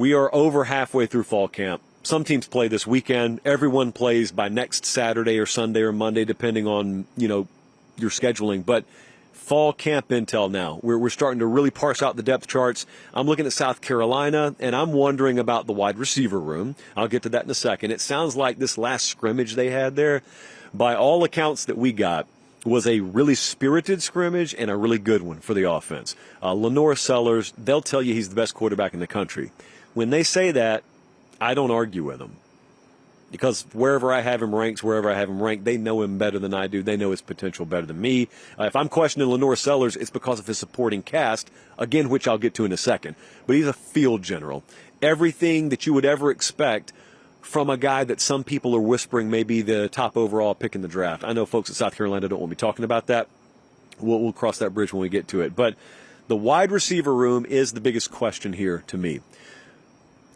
We are over halfway through fall camp. Some teams play this weekend. Everyone plays by next Saturday or Sunday or Monday, depending on, your scheduling. But fall camp intel now. We're starting to really parse out the depth charts. I'm looking at South Carolina, and I'm wondering about the wide receiver room. I'll get to that in a second. It sounds like this last scrimmage they had there, by all accounts that we got, was a really spirited scrimmage and a really good one for the offense. Lenore Sellers, they'll tell you he's the best quarterback in the country. When they say that, I don't argue with them. Because wherever I have him ranked, they know him better than I do. They know his potential better than me. If I'm questioning Lenore Sellers, it's because of his supporting cast, again, which I'll get to in a second. But he's a field general. Everything that you would ever expect from a guy that some people are whispering may be the top overall pick in the draft. I know folks at South Carolina don't want me talking about that. We'll cross that bridge when we get to it. But the wide receiver room is the biggest question here to me.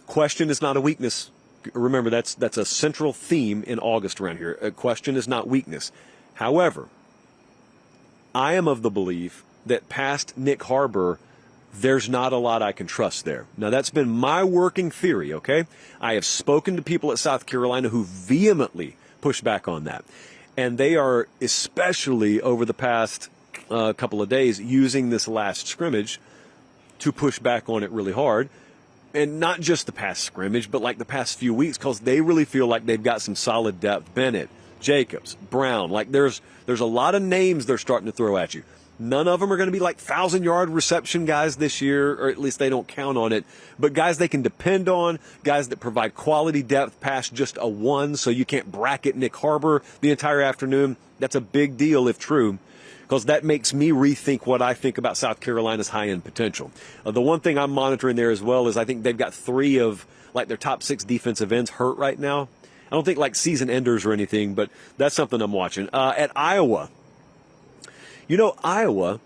Question is not a weakness. Remember, that's a central theme in August around here. A question is not weakness. However, I am of the belief that past Nick Harbor, there's not a lot I can trust there. Now, that's been my working theory, okay? I have spoken to people at South Carolina who vehemently push back on that. And they are, especially over the past couple of days, using this last scrimmage to push back on it really hard. And not just the past scrimmage, but like the past few weeks, because they really feel like they've got some solid depth. Bennett, Jacobs, Brown. Like there's a lot of names they're starting to throw at you. None of them are going to be like 1,000-yard reception guys this year, or at least they don't count on it. But guys they can depend on, guys that provide quality depth past just a one, so you can't bracket Nick Harbor the entire afternoon. That's a big deal if true, because that makes me rethink what I think about South Carolina's high-end potential. The one thing I'm monitoring there as well is I think they've got 3 of like their top 6 defensive ends hurt right now. I don't think like season enders or anything, but that's something I'm watching. At Iowa, Iowa,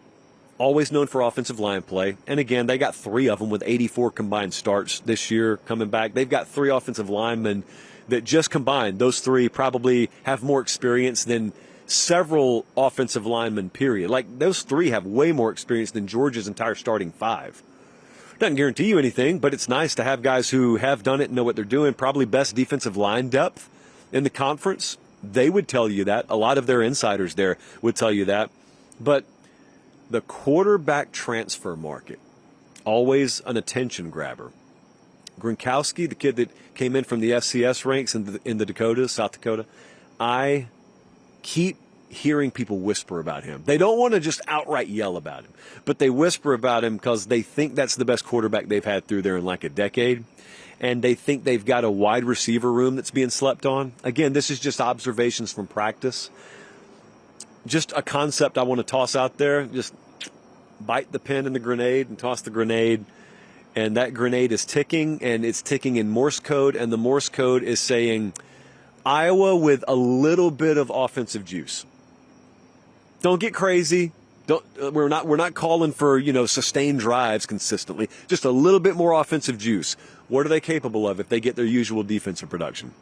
always known for offensive line play, and again, they got 3 of them with 84 combined starts this year coming back. They've got 3 offensive linemen that just combined. Those 3 probably have more experience than several offensive linemen, period. Like, those 3 have way more experience than Georgia's entire starting 5. Doesn't guarantee you anything, but it's nice to have guys who have done it and know what they're doing. Probably best defensive line depth in the conference. They would tell you that. A lot of their insiders there would tell you that. But the quarterback transfer market, always an attention grabber. Gronowski, the kid that came in from the FCS ranks in the Dakotas, South Dakota, I keep hearing people whisper about him. They don't want to just outright yell about him, but they whisper about him because they think that's the best quarterback they've had through there in like a decade, and they think they've got a wide receiver room that's being slept on. Again, this is just observations from practice. Just a concept I want to toss out there. Just bite the pin in the grenade and toss the grenade, and that grenade is ticking, and it's ticking in Morse code, and the Morse code is saying Iowa with a little bit of offensive juice. Don't get crazy. We're not calling for, sustained drives consistently. Just a little bit more offensive juice. What are they capable of if they get their usual defensive production?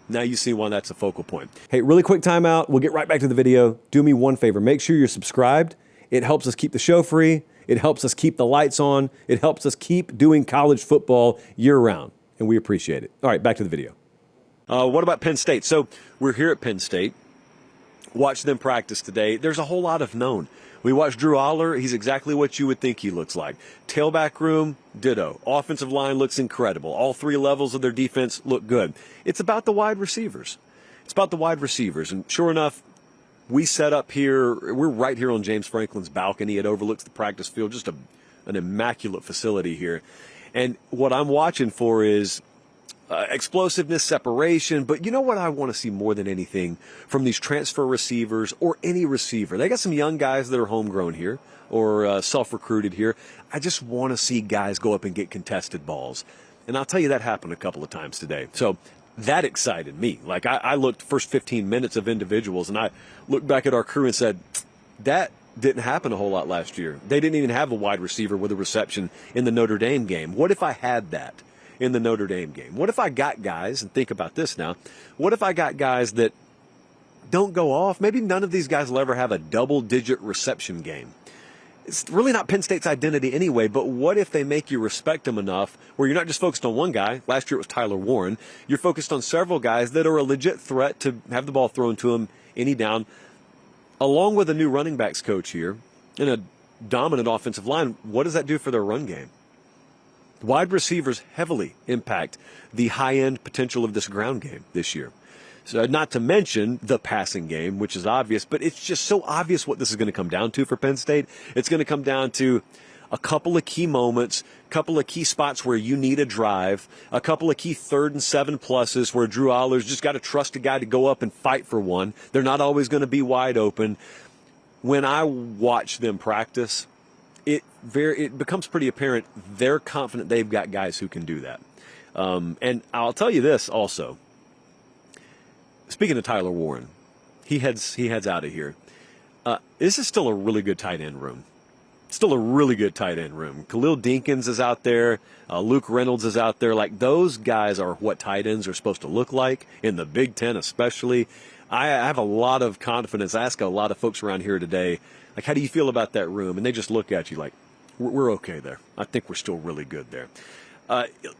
Now you see why that's a focal point. Hey, really quick timeout. We'll get right back to the video. Do me one favor. Make sure you're subscribed. It helps us keep the show free. It helps us keep the lights on. It helps us keep doing college football year-round, and we appreciate it. All right, back to the video. What about Penn State? So we're here at Penn State. Watched them practice today. There's a whole lot of known. We watched Drew Aller. He's exactly what you would think he looks like. Tailback room, ditto. Offensive line looks incredible. All 3 levels of their defense look good. It's about the wide receivers. And sure enough, we set up here. We're right here on James Franklin's balcony. It overlooks the practice field. Just an immaculate facility here. And what I'm watching for is explosiveness separation, but you know what I want to see more than anything from these transfer receivers or any receiver? They got some young guys that are homegrown here or self-recruited here. I just want to see guys go up and get contested balls. And I'll tell you that happened a couple of times today. So that excited me. Like I looked first 15 minutes of individuals and I looked back at our crew and said, that didn't happen a whole lot last year. They didn't even have a wide receiver with a reception in the Notre Dame game. What if I had that in the Notre Dame game? What if I got guys, and think about this now, what if I got guys that don't go off? Maybe none of these guys will ever have a double-digit reception game. it's really not Penn State's identity anyway, but what if they make you respect them enough where you're not just focused on one guy? Last year it was Tyler Warren. You're focused on several guys that are a legit threat to have the ball thrown to them any down, along with a new running backs coach here and a dominant offensive line. What does that do for their run game? Wide receivers heavily impact the high-end potential of this ground game this year. So not to mention the passing game, which is obvious, but it's just so obvious what this is going to come down to for Penn State. It's going to come down to a couple of key moments, a couple of key spots where you need a drive, a couple of key 3rd and 7 pluses where Drew Allar's just got to trust a guy to go up and fight for one. They're not always going to be wide open. When I watch them practice, it becomes pretty apparent they're confident they've got guys who can do that. And I'll tell you this also. Speaking of Tyler Warren, he heads out of here. This is still a really good tight end room. Still a really good tight end room. Khalil Dinkins is out there. Luke Reynolds is out there. Like, those guys are what tight ends are supposed to look like in the Big Ten especially. I have a lot of confidence. I ask a lot of folks around here today, like, how do you feel about that room? And they just look at you like, we're okay there. I think we're still really good there.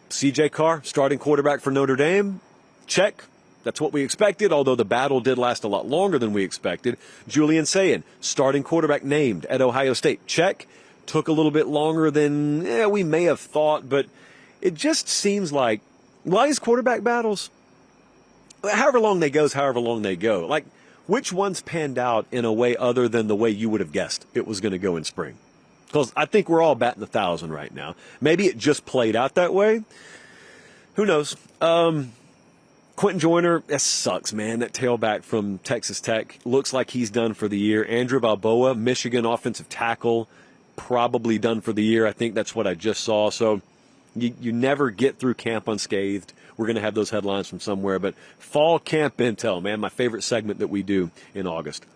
C.J. Carr, starting quarterback for Notre Dame. Check. That's what we expected, although the battle did last a lot longer than we expected. Julian Sayin, starting quarterback named at Ohio State. Check. Took a little bit longer than we may have thought, but it just seems like, well, these quarterback battles, however long they go is however long they go. Like, which ones panned out in a way other than the way you would have guessed it was going to go in spring? Because I think we're all batting 1,000 right now. Maybe it just played out that way. Who knows? Quentin Joyner, that sucks, man. That tailback from Texas Tech looks like he's done for the year. Andrew Balboa, Michigan offensive tackle, probably done for the year. I think that's what I just saw. So you never get through camp unscathed. We're going to have those headlines from somewhere. But fall camp intel, man, my favorite segment that we do in August.